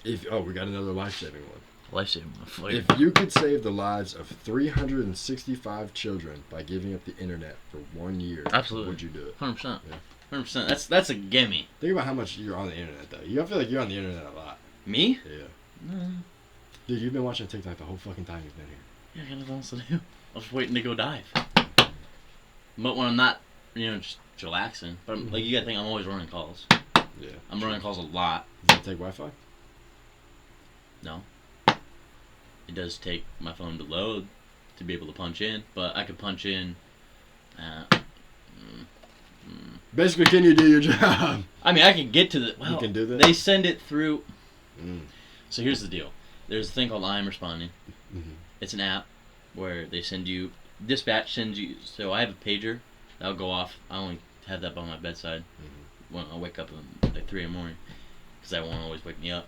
We got another life-saving one. Life-saving one. If you could save the lives of 365 children by giving up the internet for 1 year, absolutely, would you do it? 100%. Yeah. 100%. That's a gimme. Think about how much you're on the internet though. I feel like you're on the internet a lot. Me? Yeah. No. Dude, you've been watching TikTok the whole fucking time you've been here. Yeah, I got nothing else to do. I was waiting to go dive. But when I'm not, just chillaxing. But like you gotta think, I'm always running calls. Yeah. I'm running calls a lot. Does that take Wi-Fi? No. It does take my phone to load to be able to punch in, but I could punch in. Basically, can you do your job? I mean, I can get to the. Well, you can do that. They send it through. Mm. So here's the deal. There's a thing called I Am Responding. Mm-hmm. It's an app where they send you. Dispatch sends you. So I have a pager that'll go off. I only have that by my bedside when I wake up at like 3 in the morning because that won't always wake me up.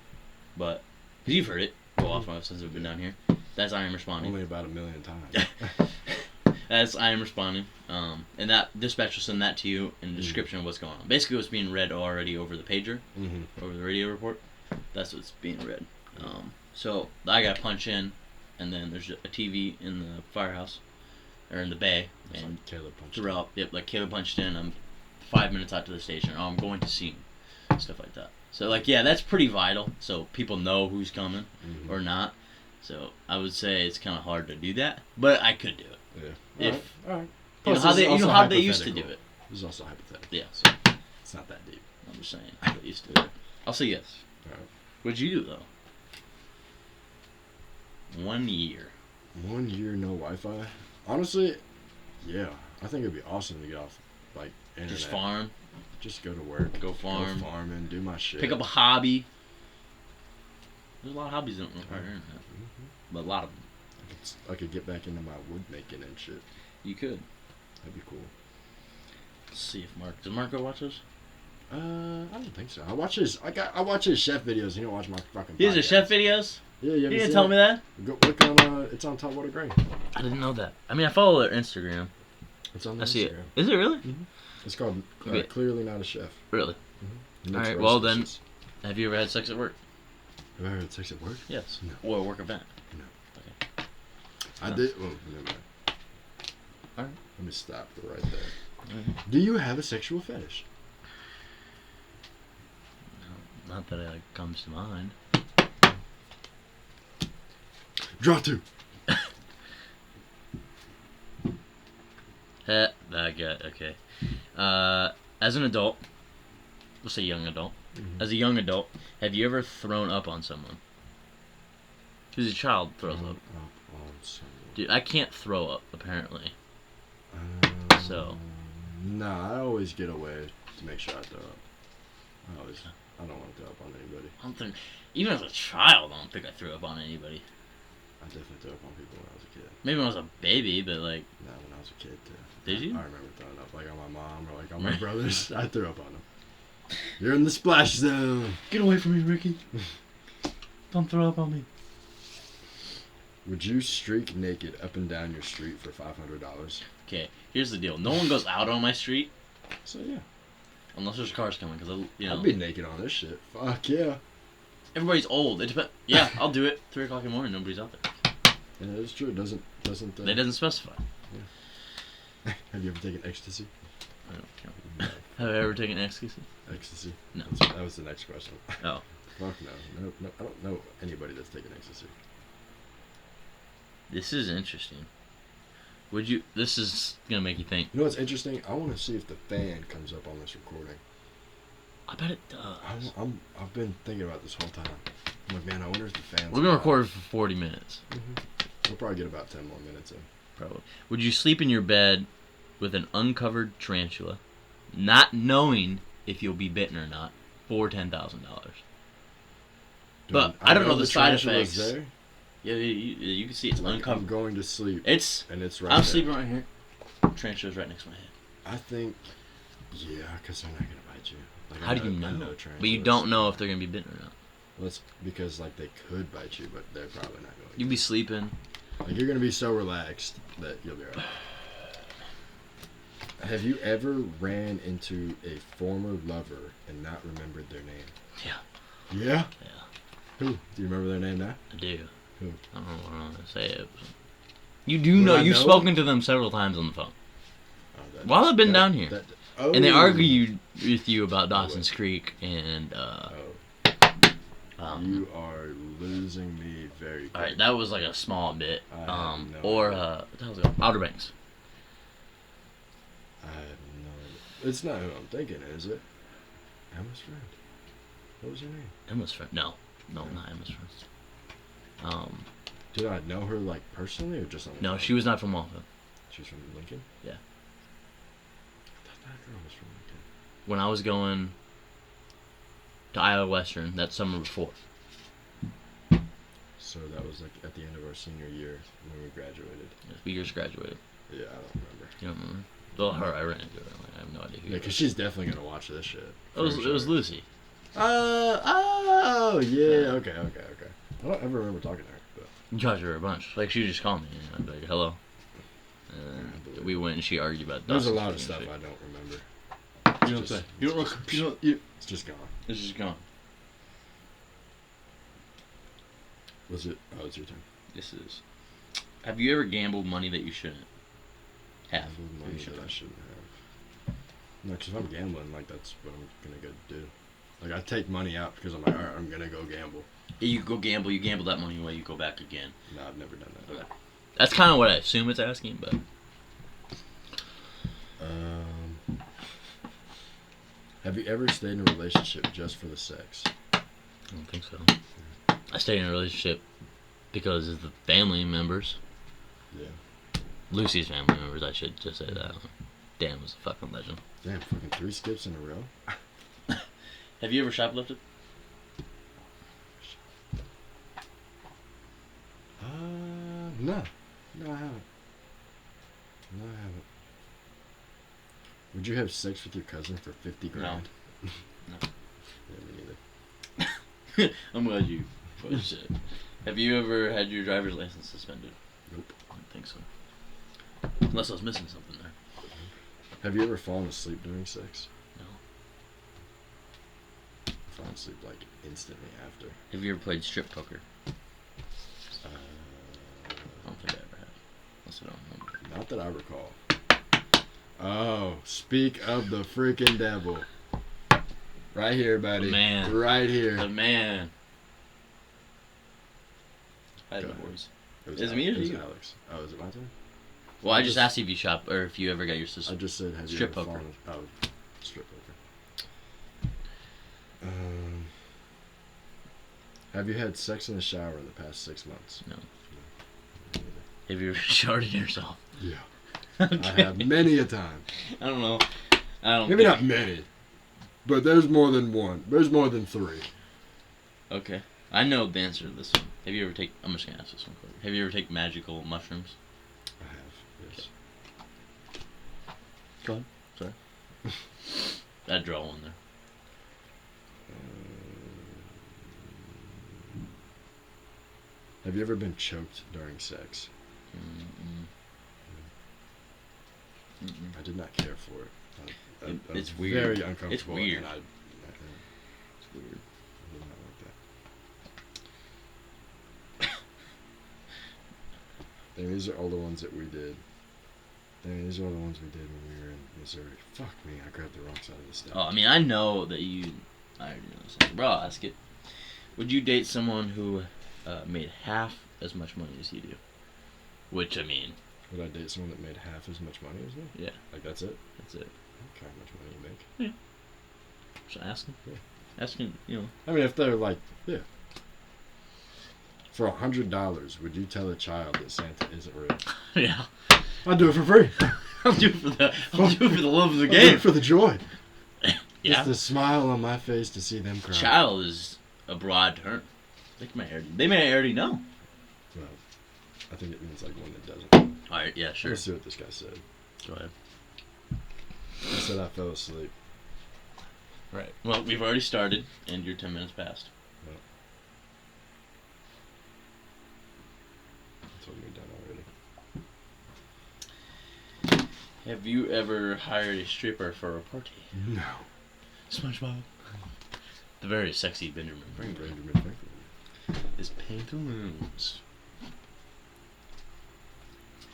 But because you've heard it go off since we've been down here. That's I Am Responding. Only about 1 million times. That's I Am Responding. And that dispatch will send that to you in the description of what's going on. Basically, what's being read already over the pager, over the radio report. That's what's being read. So I got to punch in, and then there's a TV in the firehouse, or in the bay. It's and like Kaleb punched throughout, like Kaleb punched in. I'm 5 minutes out to the station. Or I'm going to scene, stuff like that. So that's pretty vital. So people know who's coming or not. So I would say it's kind of hard to do that, but I could do it. Yeah. If all right. You know how they used to do it. This is also hypothetical. Yeah. So it's not that deep. I'm just saying they used to do it. I'll say yes. All right. What'd you do though? 1 year. 1 year no Wi-Fi. Honestly, yeah. I think it'd be awesome to get off like internet. Just farm. Just go to work. Go farm. Go farming. Do my shit. Pick up a hobby. There's a lot of hobbies that don't require internet, but a lot of them. I could get back into my wood making and shit. You could. That'd be cool. Let's see if does Marco watch those? I don't think so. I watch his chef videos. He don't watch my fucking. These are chef videos. Yeah, you didn't tell me that. Go look on. It's on Top Water Grain. I didn't know that. I mean, I follow their Instagram. It's on. I see it. Is it really? Mm-hmm. It's called Clearly Not a Chef. Really? Mm-hmm. All right. Well then, have you ever had sex at work? Have I ever had sex at work? Yes. No. Or a work event? No. Okay. I did. Well, never mind. All right. Let me stop right there. Do you have a sexual fetish? No, not that it comes to mind. Draw 2. Okay. As an adult, we'll say young adult. Mm-hmm. As a young adult, have you ever thrown up on someone? Who's a child throws up. Dude, I can't throw up, apparently. So. Nah, I always get away to make sure I throw up. I don't want to throw up on anybody. I don't think, even as a child, I don't think I threw up on anybody. I definitely threw up on people when I was a kid. Maybe when I was a baby, but like. Nah, when I was a kid too. Did you? I remember throwing up like on my mom or like on my brothers. I threw up on them. You're in the splash zone. Get away from me, Ricky. Don't throw up on me. Would you streak naked up and down your street for $500? Okay, here's the deal. No one goes out on my street. So yeah. Unless there's cars coming, because I'd be naked on this shit. Fuck yeah. Everybody's old. It depends. Yeah, I'll do it. 3 o'clock in the morning, nobody's out there. Yeah, that's true. It doesn't. It doesn't specify. Yeah. Have you ever taken ecstasy? I don't count. Have I ever taken ecstasy? Ecstasy? No. That was the next question. Oh. Fuck no. No. I don't know anybody that's taken ecstasy. This is interesting. This is gonna make you think. You know what's interesting? I want to see if the fan comes up on this recording. I bet it does. I've been thinking about this whole time. I'm like, man, I wonder if the fans. We're gonna record for 40 minutes. Mm-hmm. We'll probably get about 10 more minutes in. Probably. Would you sleep in your bed with an uncovered tarantula, not knowing if you'll be bitten or not, for $10,000? But I don't know the side effects. There. Yeah, you can see it's like uncovered. I'm going to sleep. It's right. I'm sleeping right here. Tarantula's right next to my head. I think, yeah, because they're not gonna bite you. Like, How do you know? But you don't know if they're gonna be bitten or not. Well, it's because like they could bite you, but they're probably not going. You'd be sleeping. Like you're gonna be so relaxed that you'll be alright. Have you ever ran into a former lover and not remembered their name? Yeah. Yeah? Yeah. Who? Do you remember their name now? I do. Who? I don't know what I'm gonna say. You do know. You've spoken to them several times on the phone. While I've been down here. And they argued with you about Dawson's Creek and you are losing me very quick. Alright, that was like a small bit. What the hell was it? Outer Banks. I have no idea. It's not who I'm thinking, is it? Emma's friend. What was her name? Emma's friend. No, not Emma's friend. Did I know her like personally or just on the No, phone? she was not from Waltham. She's from Lincoln? Yeah. I thought that girl was from Lincoln. When I was going to Iowa Western that summer before. So that was like at the end of our senior year when we graduated. Yes, we just graduated. Yeah, I don't remember. You don't remember? Well, her, I ran into her. I have no idea who. Yeah, because she's definitely gonna watch this shit. It was Lucy. Oh, yeah. Okay. I don't ever remember talking to her, but You talked to her a bunch. Like she would just call me, and I'd be like, "Hello." And we went and she argued about. There's a lot of stuff I don't remember. You don't say. You don't. It's just gone. It's just gone. Was it? Oh, it's your turn. This is. Have you ever gambled money that you shouldn't have? Gambled money that I shouldn't have. No, because if I'm gambling, like that's what I'm gonna go do. Like I take money out because I'm like, all right, I'm gonna go gamble. You go gamble. You gamble that money away. You go back again. No, I've never done that. Okay. That's kind of what I assume it's asking, but. Have you ever stayed in a relationship just for the sex? I don't think so. I stayed in a relationship because of the family members. Yeah. Lucy's family members, I should just say that. Dan was a fucking legend. Damn, fucking 3 skips in a row. Have you ever shoplifted? No. No, I haven't. Would you have sex with your cousin for 50 grand? No. Yeah, me neither. I'm glad you pushed it. Have you ever had your driver's license suspended? Nope. I don't think so. Unless I was missing something there. Have you ever fallen asleep during sex? No. Fallen asleep like instantly after. Have you ever played strip poker? Uh, I don't think I ever have. Unless I don't remember. Not that I recall. Oh, speak of the freaking devil. Right here, buddy. The man. Right here. The man. Hi, the boys. Is it me or you? Alex. Oh, is it my turn? Well, I just asked you if you shop or if you ever got your sister. I just said, have strip you ever poker. fallen? Oh, strip poker. Have you had sex in the shower in the past 6 months? No. Have you ever sharded yourself? Yeah. Okay. I have many a time. I don't know. Maybe not many, but there's more than one. There's more than 3. Okay. I know the answer to this one. Have you ever I'm just going to ask this one quick. Have you ever taken magical mushrooms? I have, yes. Go ahead. Sorry. That draw one there. Have you ever been choked during sex? I did not care for it. It's weird. Very uncomfortable. It's weird. It's weird. I did not like Dang, these are all the ones that we did. Dang, these are all the ones we did when we were in Missouri. Fuck me, I grabbed the wrong side of the stack. Oh, I mean, I know that you. I already know this. Bro, I'll ask it. Would you date someone who made half as much money as you do? Which, I mean. Would I date someone that made half as much money as me? Yeah. Like, that's it? That's it. Okay, how much money you make? Yeah. Just asking. Yeah. Asking, you know. I mean, if they're like, yeah. For $100, would you tell a child that Santa isn't real? Yeah. I'll do it for free. I'll do it for the love of the I'll do game. it for the joy. Yeah. Just the smile on my face to see them cry. Child is a broad term. They may already know. Well, I think it means like one that doesn't. Alright, yeah, sure. Let's see what this guy said. Go ahead. He said I fell asleep. Right. Well, we've already started, and your 10 minutes passed. Well, that's what we've done already. Have you ever hired a stripper for a party? No. SpongeBob. The very sexy Benjamin Franklin Benjamin Franklin. is pantaloons.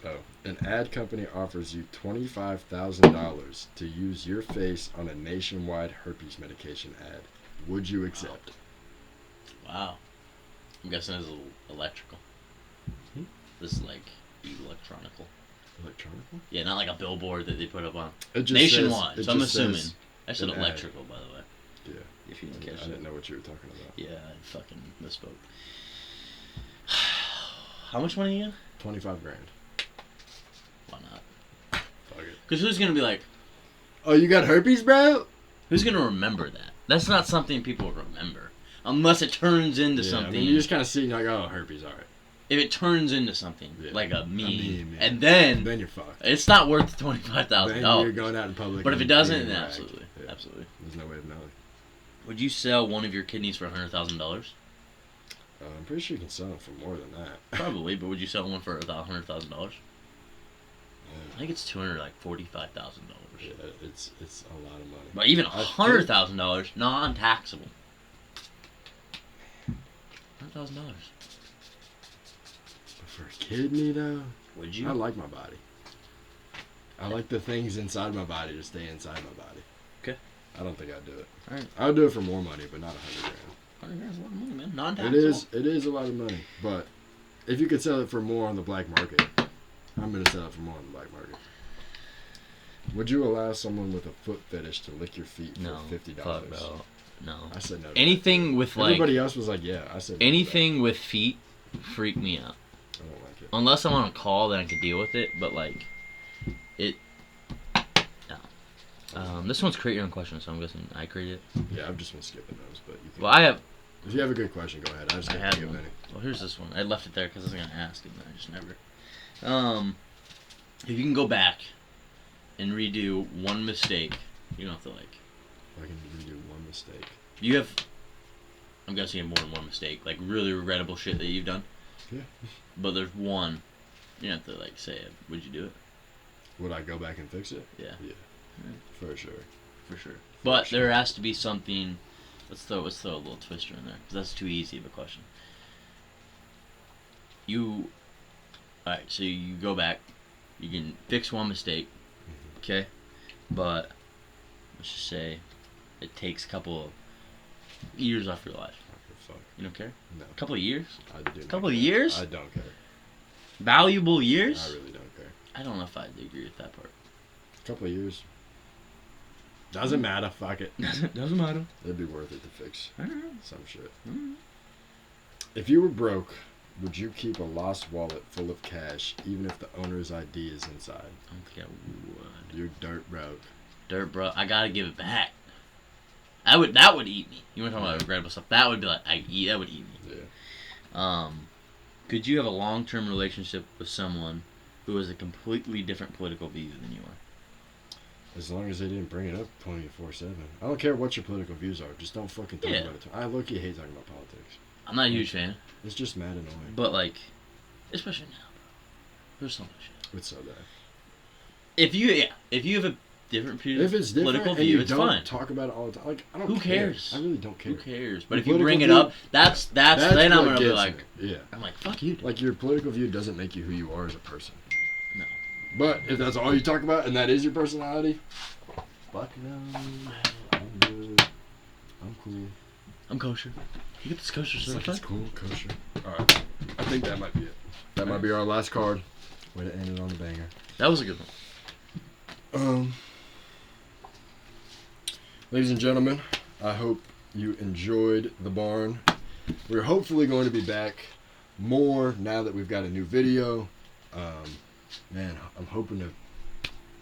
Oh, an ad company offers you $25,000 to use your face on a nationwide herpes medication ad. Would you accept? Wow. I'm guessing it's electrical. Hmm? This is like electronical. Electronical? Yeah, not like a billboard that they put up on It just nationwide. says, So I'm assuming. I said an ad. electrical, by the way. Yeah. If you didn't catch I it. didn't know what you were talking about. Yeah, I fucking misspoke. How much money you got? 25 grand. Why not? Fuck it. Because who's gonna be like, Oh, you got herpes, bro? who's gonna remember that? That's not something people remember. Unless it turns into something. I mean, you just kind of see, like, oh, herpes, alright. If it turns into something, Yeah. like a meme, yeah. and then Then you're fucked. it's not worth $25,000. Then you're going out in public. But if it and doesn't, being then ragged. absolutely, Yeah. absolutely. There's no way of knowing. Would you sell one of your kidneys for $100,000? I'm pretty sure you can sell them for more than that. Probably, but would you sell one for $100,000? I think it's $245,000. Yeah, it's a lot of money. But even I think- $100,000, non-taxable. $100,000. For a kidney, though, Would you? I like my body. I like the things inside my body to stay inside my body. Okay. I don't think I'd do it. All right. I would do it for more money, but not $100,000. $100,000 is a lot of money, man. Non-taxable. It is a lot of money, but if you could sell it for more on the black market, I'm gonna sell it for more on the black market. Would you allow someone with a foot fetish to lick your feet for No. $50? Fuck no. No. I said no. To Anything that. with like Everybody else was like, yeah. I said no. anything with feet freak me out. I don't like it. Unless I'm on a call, then I can deal with it. But like, it. No. This one's create your own question, so I'm guessing I created it. Yeah, I've just been skipping those, but you can. Well, I have. If you have a good question, go ahead. I just I can't had think of one. any. Well, here's this one. I left it there because I was gonna ask, and I just never. If you can go back and redo one mistake, you don't have to like. I can redo one mistake. You have. I'm guessing you have more than one mistake, like really regrettable shit that you've done. Yeah. But there's one. You don't have to like say it. Would you do it? Would I go back and fix it? Yeah. Yeah. For sure. For sure. But there has to be something. Let's throw a little twister in there because that's too easy of a question. All right. So you go back. You can fix one mistake. Okay. But let's just say it takes a couple of years off your life. Okay, fuck. You don't care? No. A couple of years? I do not Couple of care. years? I don't care. Valuable years? I really don't care. I don't know if I'd agree with that part. A couple of years. Doesn't matter. Fuck it. Doesn't matter. It'd be worth it to fix Alright. some shit. Alright. If you were broke, would you keep a lost wallet full of cash even if the owner's ID is inside? I don't think I would. You're dirt broke. Dirt, bro. I gotta give it back. That would eat me. You want to talk about regrettable stuff? That would be like that would eat me. Yeah. Could you have a long-term relationship with someone who has a completely different political view than you are? As long as they didn't bring it up 24/7. I don't care what your political views are. Just don't fucking talk Yeah. about it. I low-key hate talking about politics. I'm not a huge fan, It's just mad annoying. but like, especially now, bro. There's so much shit. It's so bad. If you have a different if it's different political and view, you it's don't fine. talk about it all the time, like I don't. Who care. cares? I really don't care. Who cares? But Your if you bring it political up, that's then I'm gonna be like, yeah. I'm like, fuck you. Dude. Like your political view doesn't make you who you are as a person. No. But if that's all you talk about and that is your personality, fuck no. I'm good. I'm cool. I'm kosher. You get this kosher It's stuff. like it's cool, kosher. Alright. I think that might be it. That might be our last card. Way to end it on a banger. That was a good one. Ladies and gentlemen, I hope you enjoyed the barn. We're hopefully going to be back more now that we've got a new video. Man, I'm hoping to.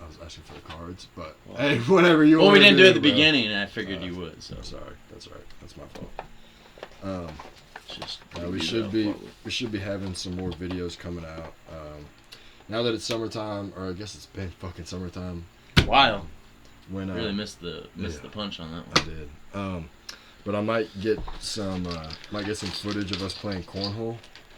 I was asking for the cards, but hey, whatever you want. Well, we didn't do it at the bro. beginning, and I figured you would. So sorry, that's right. That's my fault. just we should be having some more videos coming out. Now that it's summertime, or I guess it's been fucking summertime. Wow. When really missed the punch on that one. I did. But I might get some footage of us playing cornhole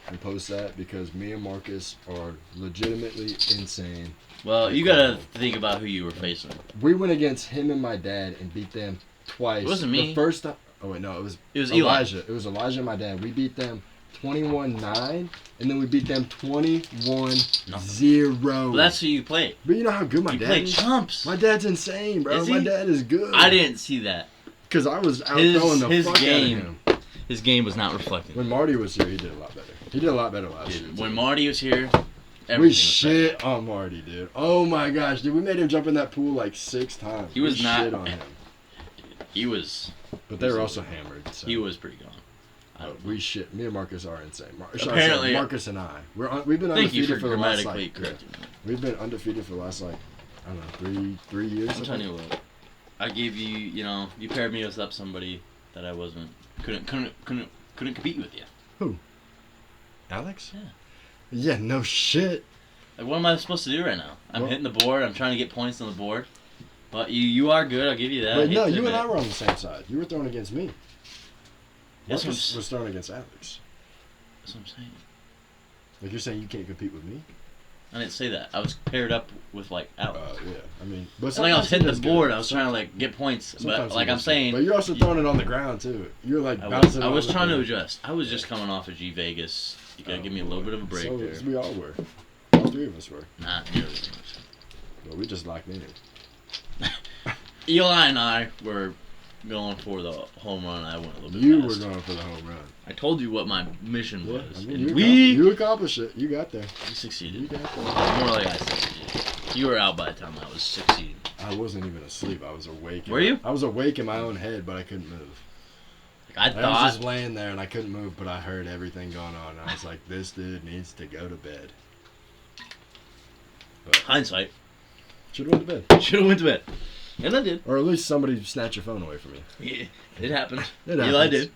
and post that because me and Marcus are legitimately insane. Well, you gotta think about who you were facing. We went against him and my dad and beat them twice. It wasn't me. The first time. Oh wait, no, it was Elijah. Elijah. It was Elijah and my dad. We beat them 21-9, and then we beat them 21-0. Well, that's who you played. But you know how good my dad is? You played chumps. My dad's insane, bro. Is he? My dad is good. I didn't see that. Because I was out throwing the fuck out of him. His game was not reflecting. When Marty was here, he did a lot better. He did a lot better last year. When Marty was here, we shit on Marty, dude. Oh my gosh, dude. We made him jump in that pool like 6 times. He was not. Shit on him. He was. But they were also hammered. So. He was pretty gone. We shit. Me and Marcus are insane. Apparently, Marcus and I. We've been undefeated for the last We've been undefeated for the last I don't know 3 years. I'm telling you what. I gave you. You paired me with somebody that I couldn't compete with you. Who? Alex? Yeah. Yeah. No shit. Like, what am I supposed to do right now? I'm hitting the board. I'm trying to get points on the board. But you are good. I'll give you that. But no, you and I were on the same side. You were throwing against me. Marcus was throwing against Alex. That's what I'm saying. Like you're saying you can't compete with me? I didn't say that. I was paired up with Alex. Yeah. I mean, but I was hitting the board. I was trying to get points. But I'm saying. But you're also throwing it on the ground too. You're like I was trying to adjust. I was just coming off of G Vegas. You gotta give me a little bit of a break there. We all were. All 3 of us were. Not nearly. But we just locked in. Eli and I were going for the home run. I went a little bit You fast. were going for the home run. I told you what my mission was. I mean, and you accomplished it. You got there. You succeeded. You got there. More like I succeeded. You were out by the time I was succeeding. I wasn't even asleep. I was awake. Were you? I was awake in my own head, but I couldn't move. I was just laying there and I couldn't move, but I heard everything going on. And I was like, this dude needs to go to bed. But hindsight. Should have went to bed. Should have went to bed. And I did. Or at least somebody snatched your phone away from you. Yeah, it happened. Eli did.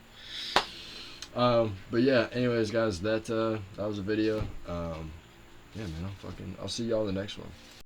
But yeah, anyways, guys, that was a video. Yeah, man, I'll see y'all in the next one.